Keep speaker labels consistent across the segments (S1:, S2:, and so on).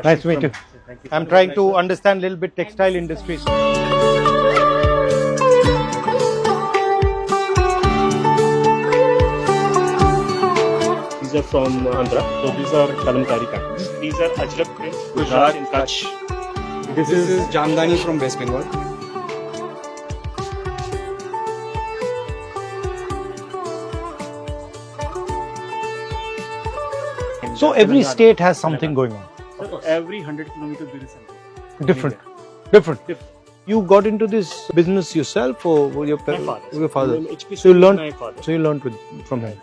S1: Nice to meet you. I'm trying to understand a little bit textile industry.
S2: These are from Andhra. So these are Kalamkari patterns. These are Ajrak prints, Gujarat in Kutch.
S3: This is Jamdani from West Bengal.
S1: So every state has something going on.
S2: So every 100 kilometers there is something.
S1: Different. Different. You got into this business yourself or your
S2: My father.
S1: Your father.
S2: HPC
S1: So you
S2: is
S1: learned.
S2: my father.
S1: So you learned from him.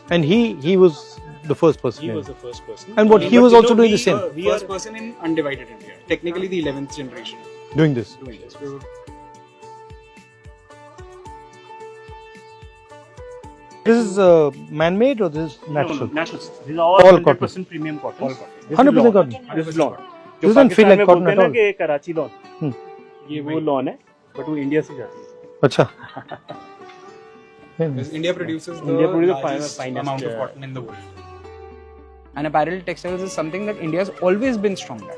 S1: And he was the first person.
S2: He
S1: in.
S2: was the first person.
S1: And what he
S2: But
S1: was
S2: you
S1: also
S2: know,
S1: doing the
S2: we,
S1: same.
S2: We are
S3: First person in undivided India. Technically the 11th generation
S1: Doing this.
S3: doing this.
S1: This is man-made or this is natural?
S2: natural. These are all 100%
S1: cotton.
S2: premium cotton.
S1: 100% cotton.
S2: This is lawn.
S1: This doesn't feel like cotton at all.
S2: कि Karachi lawn
S1: Hmm.
S2: ये वो lawn है but वो India से जाती है
S1: अच्छा.
S3: Because India produces the
S2: India produces the
S3: largest
S2: finest,
S3: amount of cotton in the world. And apparel textiles is something that India has always been strong at.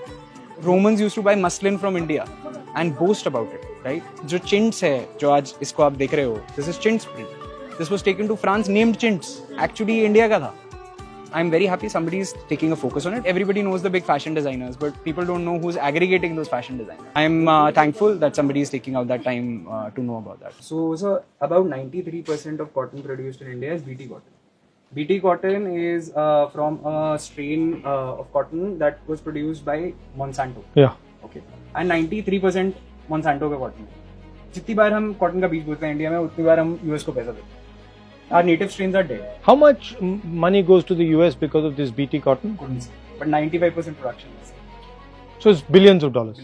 S3: Romans used to buy muslin from India and boast about it, right? जो chintz है, जो आज इसको आप देख रहे हो, this is chintz print. This was taken to France, named chintz. Actually, India का था. I'm very happy somebody is taking a focus on it. Everybody knows the big fashion designers, but people don't know who's aggregating those fashion designers. I'm thankful that somebody is taking out that time to know about that. So about 93% of cotton produced in India is BT cotton. BT cotton is from a strain of cotton that was produced by Monsanto.
S1: Yeah.
S3: Okay. And 93% Monsanto का cotton है. जितनी बार हम cotton का बीज बोलते हैं India में उतनी बार हम US को पैसा देते हैं. Our native strains are dead.
S1: How much money goes to the US because of this BT cotton?
S3: Couldn't say. But 95% production is.
S1: So it's billions of dollars.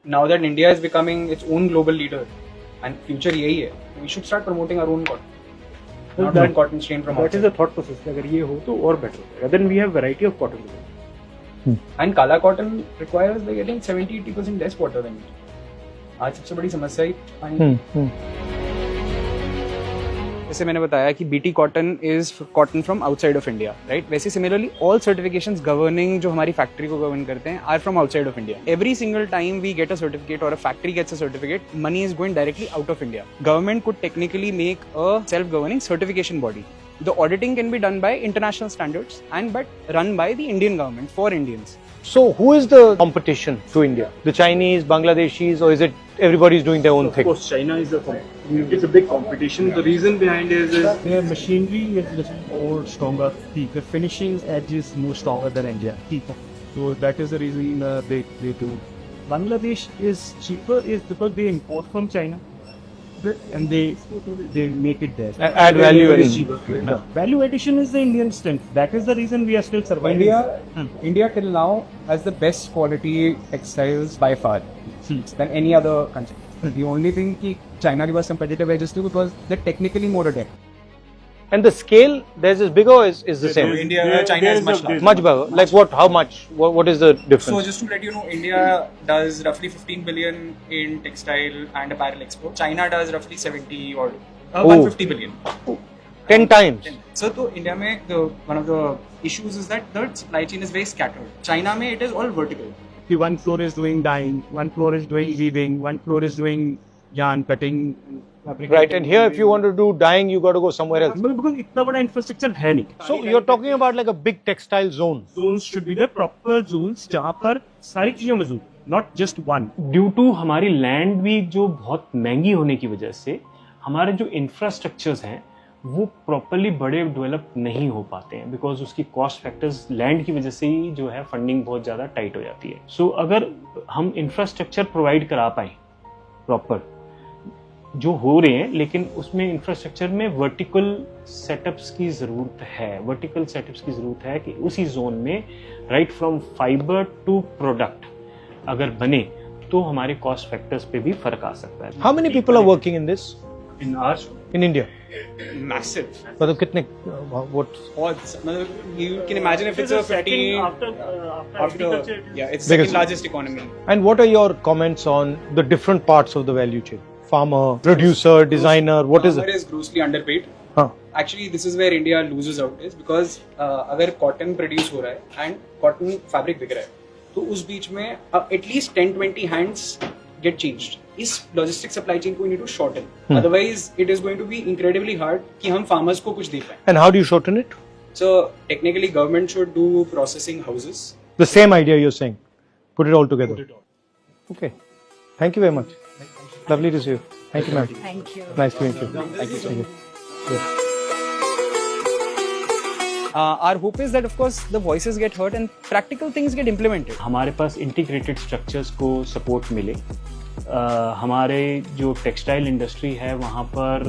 S3: Now that India is becoming its own global leader and future यही है, we should start promoting our own cotton. Not that cotton strain from
S2: That
S3: outside.
S2: is the thought process. कि अगर ये हो तो और better होगा. Then we have variety of cotton.
S3: And Kala cotton requires like getting 70-80% less water than it. आज सबसे बड़ी समस्या ही पानी. जैसे मैंने बताया कि BT cotton is cotton from outside of India, right? वैसे similarly all certifications governing जो हमारी factory को govern करते हैं are from outside of India. Every single time we get a certificate or a factory gets a certificate, money is going directly out of India. Government could technically make a self-governing certification body. The auditing can be done by international standards but run by the Indian government for Indians.
S1: So who is the competition to India? The Chinese, Bangladeshis, or is it everybody's doing their own
S2: Of
S1: thing?
S2: course, China is it's a big competition. The reason behind is
S4: Their machinery is little more stronger. The finishing edge is more stronger than India. So that is the reason they do. Bangladesh is cheaper is because they import from China and they make it there.
S1: Add value
S4: Very
S1: and
S4: cheaper. Value addition is the Indian strength. That is the reason we are still surviving.
S3: India till now has the best quality textiles by far than any other country. The only thing कि China के पास competitive edge is too because they're technically more adept.
S1: And the scale, theirs is bigger or is the same?
S3: China is much larger.
S1: Much bigger. Like what? How much? What is the difference?
S3: So just to let you know, India does roughly 15 billion in textile and apparel export. China does roughly 70 or 150 billion.
S1: 10 times.
S3: So to India में one of the issues is that the supply chain is very scattered. China में it is all vertical.
S4: The one floor is doing dyeing, one floor is doing weaving, one floor is doing yarn cutting.
S1: Right. And here, if you want to do dyeing, you got to go somewhere else.
S4: Because इतना बड़ा infrastructure है नहीं.
S1: So you're talking about like a big textile zone.
S4: Zones should be the proper zones जहाँ पर सारी चीजें मौजूद, not just one.
S2: Due to हमारी लैंड भी जो बहुत महंगी होने की वजह से हमारे जो इंफ्रास्ट्रक्चर्स हैं वो प्रॉपरली बड़े डेवलप नहीं हो पाते हैं बिकॉज उसकी कॉस्ट फैक्टर्स लैंड की वजह से ही जो है फंडिंग बहुत ज़्यादा टाइट हो जाती है. सो अगर हम इंफ्रास्ट्रक्चर प्रोवाइड करा पाए प्रॉपर जो हो रहे हैं लेकिन उसमें इंफ्रास्ट्रक्चर में वर्टिकल सेटअप्स की ज़रूरत है. वर्टिकल सेटअप्स की ज़रूरत है कि उसी जोन में right from fibre to product अगर बने तो हमारे कॉस्ट फैक्टर्स पे भी फर्क आ सकता है.
S1: How many people are working in this
S2: in hours
S1: in India?
S3: Massive.
S1: मतलब कितने? What?
S3: Odds. You can imagine if it's a 50 after yeah, it's
S1: Biggest.
S3: second largest economy.
S1: And what are your comments on the different parts of the value chain? Farmer, producer, designer. What is
S3: Farmer
S1: it?
S3: is grossly underpaid.
S1: Huh.
S3: Actually, this is where India loses out is because अगर cotton produce हो रहा है and cotton fabric बिक रहा है तो उस बीच में एटलीस्ट 10-20 hands get changed. इस logistic supply chain को we need to shorten. Otherwise, it is going to be incredibly hard कि हम farmers को कुछ दे पाएं.
S1: And how do you shorten it?
S3: So technically, government should do processing houses.
S1: The same idea you're saying. Put it all together. Okay. Thank you very much. Lovely to see you. Thank you, ma'am.
S5: Thank you.
S1: Nice to meet you.
S3: Thank you so much.
S1: Yes.
S3: Our hope is that, of course, the voices get heard and practical things get implemented.
S2: हमारे पास integrated structures को support मिले। हमारे जो textile industry है वहाँ पर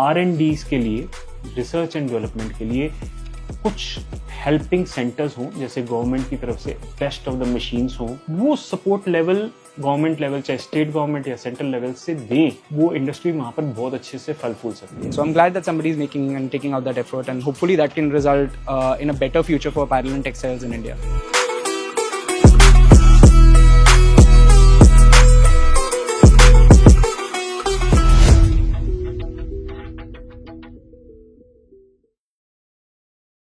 S2: R&Ds के लिए, रिसर्च एंड डेवलपमेंट के लिए कुछ हेल्पिंग सेंटर्स हों, जैसे गवर्नमेंट की तरफ से बेस्ट ऑफ द मशीन्स हों, वो सपोर्ट लेवल गवर्नमेंट लेवल चाहे स्टेट गवर्नमेंट या सेंट्रल लेवल से दें, वो इंडस्ट्री वहाँ पर बहुत अच्छे से फल फूल सकती है।
S3: So I'm glad that somebody is making and taking out that effort, and hopefully that can result in a better future for apparel and textiles in India.